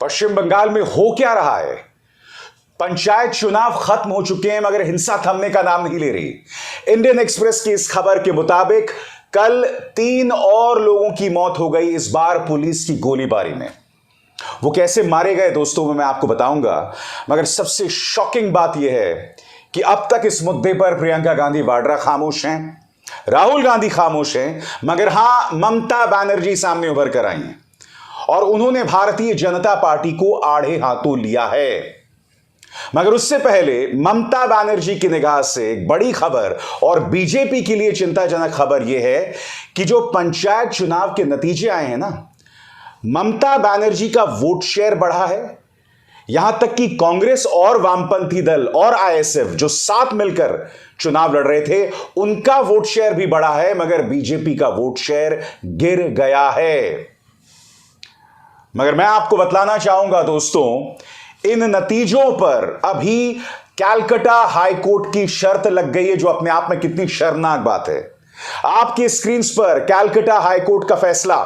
पश्चिम बंगाल में हो क्या रहा है? पंचायत चुनाव खत्म हो चुके हैं मगर हिंसा थमने का नाम नहीं ले रही। इंडियन एक्सप्रेस की इस खबर के मुताबिक कल 3 और लोगों की मौत हो गई, इस बार पुलिस की गोलीबारी में। वो कैसे मारे गए दोस्तों मैं आपको बताऊंगा, मगर सबसे शॉकिंग बात यह है कि अब तक इस मुद्दे पर प्रियंका गांधी वाड्रा खामोश हैं, राहुल गांधी खामोश हैं, मगर हां, ममता बनर्जी सामने उभर कर आई हैं और उन्होंने भारतीय जनता पार्टी को आड़े हाथों लिया है। मगर उससे पहले ममता बनर्जी की निगाह से एक बड़ी खबर और बीजेपी के लिए चिंताजनक खबर यह है कि जो पंचायत चुनाव के नतीजे आए हैं ना, ममता बनर्जी का वोट शेयर बढ़ा है। यहां तक कि कांग्रेस और वामपंथी दल और आईएसएफ जो साथ मिलकर चुनाव लड़ रहे थे, उनका वोट शेयर भी बढ़ा है, मगर बीजेपी का वोट शेयर गिर गया है। मगर मैं आपको बतलाना चाहूंगा दोस्तों, इन नतीजों पर अभी कलकत्ता हाईकोर्ट की शर्त लग गई है, जो अपने आप में कितनी शर्मनाक बात है। आपकी स्क्रीन पर कलकत्ता हाईकोर्ट का फैसला।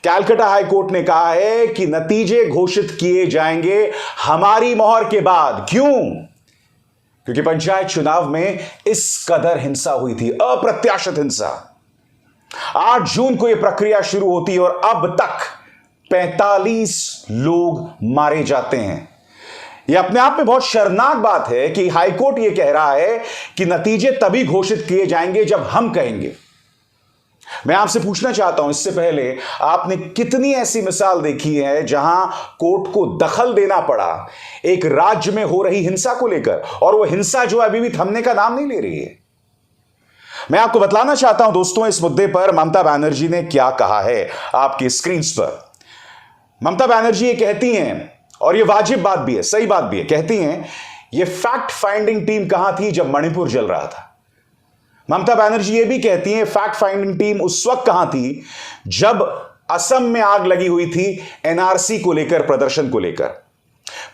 कलकत्ता हाईकोर्ट ने कहा है कि नतीजे घोषित किए जाएंगे हमारी मोहर के बाद। क्यों? क्योंकि पंचायत चुनाव में इस कदर हिंसा हुई थी, अप्रत्याशित हिंसा। 8 जून को यह प्रक्रिया शुरू होती है और अब तक 45 लोग मारे जाते हैं। यह अपने आप में बहुत शर्मनाक बात है कि हाईकोर्ट यह कह रहा है कि नतीजे तभी घोषित किए जाएंगे जब हम कहेंगे। मैं आपसे पूछना चाहता हूं, इससे पहले आपने कितनी ऐसी मिसाल देखी है जहां कोर्ट को दखल देना पड़ा एक राज्य में हो रही हिंसा को लेकर, और वह हिंसा जो अभी भी थमने का नाम नहीं ले रही है। मैं आपको बतलाना चाहता हूं दोस्तों, इस मुद्दे पर ममता बनर्जी ने क्या कहा है आपकी स्क्रीन पर। ममता बनर्जी ये कहती हैं, और ये वाजिब बात भी है, सही बात भी है, कहती हैं ये फैक्ट फाइंडिंग टीम कहां थी जब मणिपुर जल रहा था। ममता बनर्जी ये भी कहती हैं फैक्ट फाइंडिंग टीम उस वक्त कहां थी जब असम में आग लगी हुई थी एनआरसी को लेकर, प्रदर्शन को लेकर।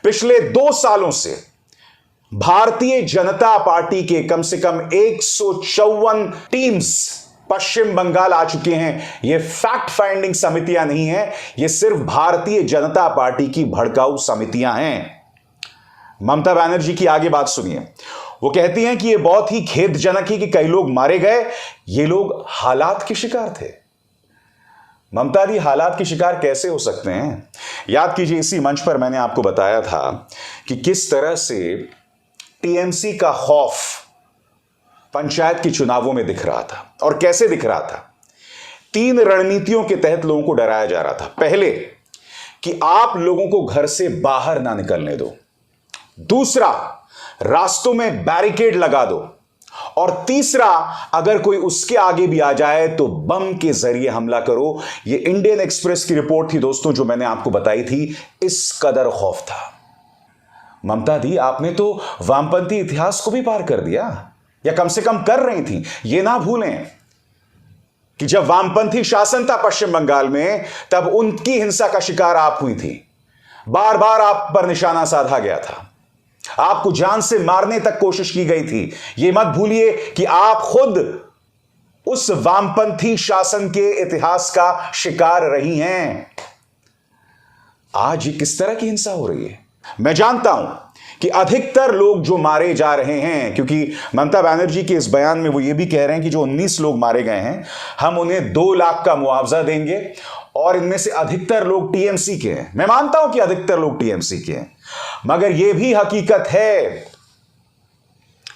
पिछले 2 सालों से भारतीय जनता पार्टी के कम से कम 154 टीम्स पश्चिम बंगाल आ चुके हैं। यह फैक्ट फाइंडिंग समितियां नहीं है, यह सिर्फ भारतीय जनता पार्टी की भड़काऊ समितियां हैं। ममता बनर्जी की आगे बात सुनिए। वो कहती हैं कि यह बहुत ही खेदजनक है कि कई लोग मारे गए, ये लोग हालात के शिकार थे। ममता दी, हालात के शिकार कैसे हो सकते हैं? याद कीजिए, इसी मंच पर मैंने आपको बताया था कि किस तरह से टीएमसी का खौफ पंचायत के चुनावों में दिख रहा था, और कैसे दिख रहा था। 3 रणनीतियों के तहत लोगों को डराया जा रहा था। पहले कि आप लोगों को घर से बाहर ना निकलने दो, दूसरा रास्तों में बैरिकेड लगा दो, और तीसरा अगर कोई उसके आगे भी आ जाए तो बम के जरिए हमला करो। यह इंडियन एक्सप्रेस की रिपोर्ट थी दोस्तों, जो मैंने आपको बताई थी। इस कदर खौफ था। ममता दी, आपने तो वामपंथी इतिहास को भी पार कर दिया, या कम से कम कर रही थी। यह ना भूलें कि जब वामपंथी शासन था पश्चिम बंगाल में, तब उनकी हिंसा का शिकार आप हुई थी। बार बार आप पर निशाना साधा गया था, आपको जान से मारने तक कोशिश की गई थी। यह मत भूलिए कि आप खुद उस वामपंथी शासन के इतिहास का शिकार रही हैं। आज ये किस तरह की हिंसा हो रही है? मैं जानता हूं कि अधिकतर लोग जो मारे जा रहे हैं, क्योंकि ममता बनर्जी के इस बयान में वो ये भी कह रहे हैं कि जो 19 लोग मारे गए हैं, हम उन्हें 2 लाख का मुआवजा देंगे, और इनमें से अधिकतर लोग टीएमसी के हैं। मैं मानता हूं कि अधिकतर लोग टीएमसी के हैं, मगर यह भी हकीकत है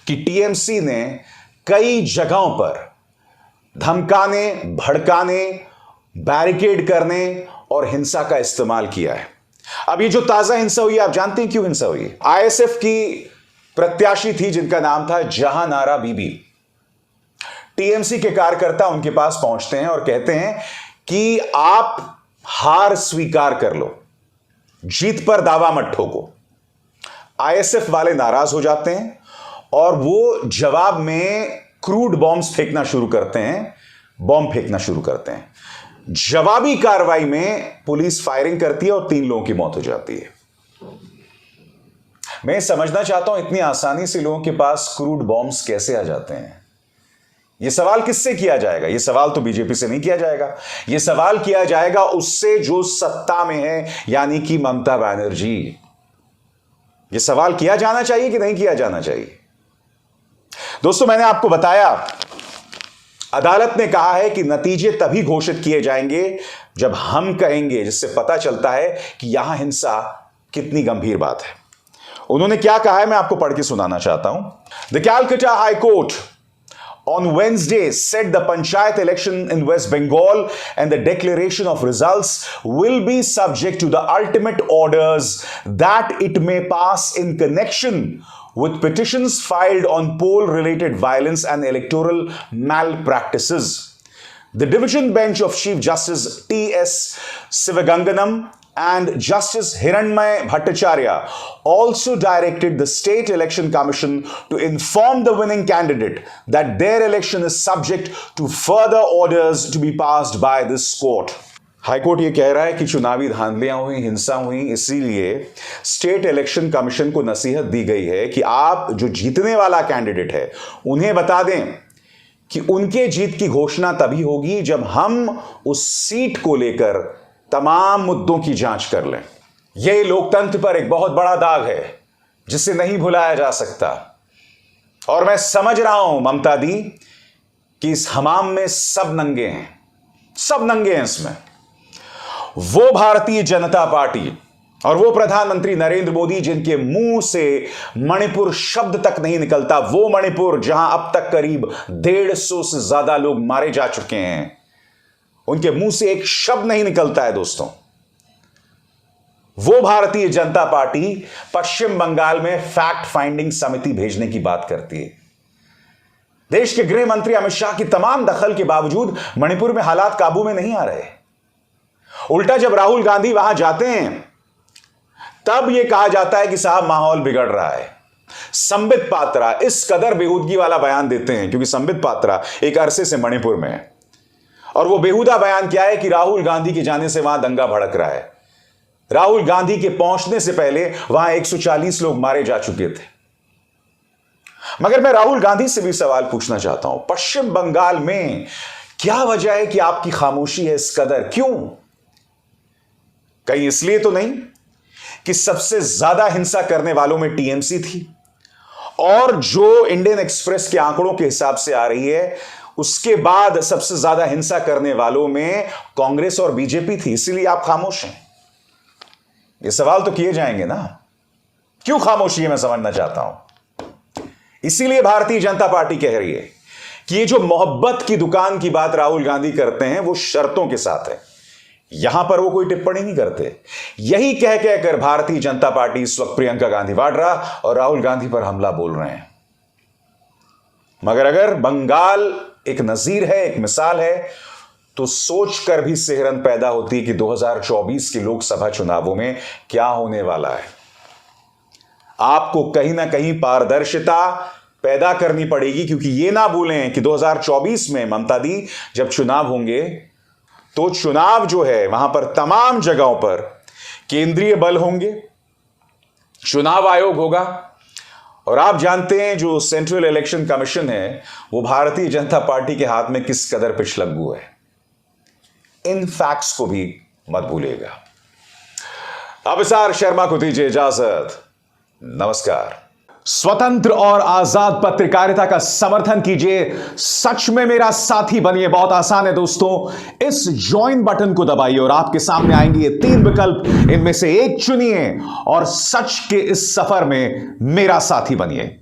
कि टीएमसी ने कई जगहों पर धमकाने, भड़काने, बैरिकेड करने और हिंसा का इस्तेमाल किया है। अब ये जो ताजा हिंसा हुई, आप जानते हैं क्यों हिंसा हुई? आईएसएफ की प्रत्याशी थी जिनका नाम था जहानारा बीबी। टीएमसी के कार्यकर्ता उनके पास पहुंचते हैं और कहते हैं कि आप हार स्वीकार कर लो, जीत पर दावा मत ठोको। आईएसएफ वाले नाराज हो जाते हैं और वो जवाब में क्रूड बॉम्ब्स फेंकना शुरू करते हैं, बॉम्ब फेंकना शुरू करते हैं। जवाबी कार्रवाई में पुलिस फायरिंग करती है और 3 लोगों की मौत हो जाती है। मैं समझना चाहता हूं इतनी आसानी से लोगों के पास क्रूड बॉम्ब्स कैसे आ जाते हैं। यह सवाल किससे किया जाएगा? यह सवाल तो बीजेपी से नहीं किया जाएगा, यह सवाल किया जाएगा उससे जो सत्ता में है, यानी कि ममता बनर्जी। यह सवाल किया जाना चाहिए कि नहीं किया जाना चाहिए? दोस्तों, मैंने आपको बताया, अदालत ने कहा है कि नतीजे तभी घोषित किए जाएंगे जब हम कहेंगे, जिससे पता चलता है कि यहां हिंसा कितनी गंभीर बात है। उन्होंने क्या कहा है, मैं आपको पढ़ के सुनाना चाहता हूं। The Calcutta high court on Wednesday said the panchayat election in West Bengal and the declaration of results will be subject to the ultimate orders that it may pass in connection with petitions filed on poll-related violence and electoral malpractices. The division bench of Chief Justice T.S. Sivaganganam and Justice Hiranmay Bhattacharya also directed the State Election Commission to inform the winning candidate that their election is subject to further orders to be passed by this court. High court ये कह रहा है कि चुनावी धांधलियां हुई, हिंसा हुई, इसीलिए स्टेट इलेक्शन कमीशन को नसीहत दी गई है कि आप जो जीतने वाला कैंडिडेट है उन्हें बता दें कि उनके जीत की घोषणा तभी होगी जब हम उस सीट को लेकर तमाम मुद्दों की जांच कर लें। यह लोकतंत्र पर एक बहुत बड़ा दाग है जिसे नहीं भुलाया जा सकता। और मैं समझ रहा हूं ममता दी कि इस हमाम में सब नंगे हैं, सब नंगे हैं इसमें। वो भारतीय जनता पार्टी और वो प्रधानमंत्री नरेंद्र मोदी जिनके मुंह से मणिपुर शब्द तक नहीं निकलता, वो मणिपुर जहां अब तक करीब 150 से ज्यादा लोग मारे जा चुके हैं, उनके मुंह से एक शब्द नहीं निकलता है दोस्तों। वो भारतीय जनता पार्टी पश्चिम बंगाल में फैक्ट फाइंडिंग समिति भेजने की बात करती है। देश के गृह मंत्री अमित शाह की तमाम दखल के बावजूद मणिपुर में हालात काबू में नहीं आ रहे। उल्टा जब राहुल गांधी वहां जाते हैं तब यह कहा जाता है कि साहब माहौल बिगड़ रहा है। संबित पात्रा इस कदर बेहूदगी वाला बयान देते हैं क्योंकि संबित पात्रा एक अरसे से मणिपुर में है, और वो बेहुदा बयान क्या है कि राहुल गांधी के जाने से वहां दंगा भड़क रहा है। राहुल गांधी के पहुंचने से पहले वहां 140 लोग मारे जा चुके थे। मगर मैं राहुल गांधी से भी सवाल पूछना चाहता हूं, पश्चिम बंगाल में क्या वजह है कि आपकी खामोशी है इस कदर? क्यों? कहीं इसलिए तो नहीं कि सबसे ज्यादा हिंसा करने वालों में टीएमसी थी, और जो इंडियन एक्सप्रेस के आंकड़ों के हिसाब से आ रही है उसके बाद सबसे ज्यादा हिंसा करने वालों में कांग्रेस और बीजेपी थी, इसीलिए आप खामोश हैं? ये सवाल तो किए जाएंगे ना, क्यों खामोशी है मैं समझना चाहता हूं। इसीलिए भारतीय जनता पार्टी कह रही है कि ये जो मोहब्बत की दुकान की बात राहुल गांधी करते हैं वो शर्तों के साथ है। यहां पर वो कोई टिप्पणी नहीं करते। यही कह कहकर भारतीय जनता पार्टी इस वक्त प्रियंका गांधी वाड्रा और राहुल गांधी पर हमला बोल रहे हैं। मगर अगर बंगाल एक नजीर है, एक मिसाल है, तो सोचकर भी सिहरन पैदा होती है कि 2024 के लोकसभा चुनावों में क्या होने वाला है। आपको कहीं ना कहीं पारदर्शिता पैदा करनी पड़ेगी, क्योंकि यह ना भूलें कि 2024 में ममता दी जब चुनाव होंगे तो चुनाव जो है वहां पर तमाम जगहों पर केंद्रीय बल होंगे, चुनाव आयोग होगा, और आप जानते हैं जो सेंट्रल इलेक्शन कमीशन है वो भारतीय जनता पार्टी के हाथ में किस कदर पिछलग्गू है। इन फैक्ट्स को भी मत भूलिएगा। अभिसार शर्मा को दीजिए इजाजत। नमस्कार। स्वतंत्र और आजाद पत्रकारिता का समर्थन कीजिए, सच में मेरा साथी बनिए। बहुत आसान है दोस्तों, इस ज्वाइन बटन को दबाइए और आपके सामने आएंगे ये 3 विकल्प, इनमें से एक चुनिए और सच के इस सफर में मेरा साथी बनिए।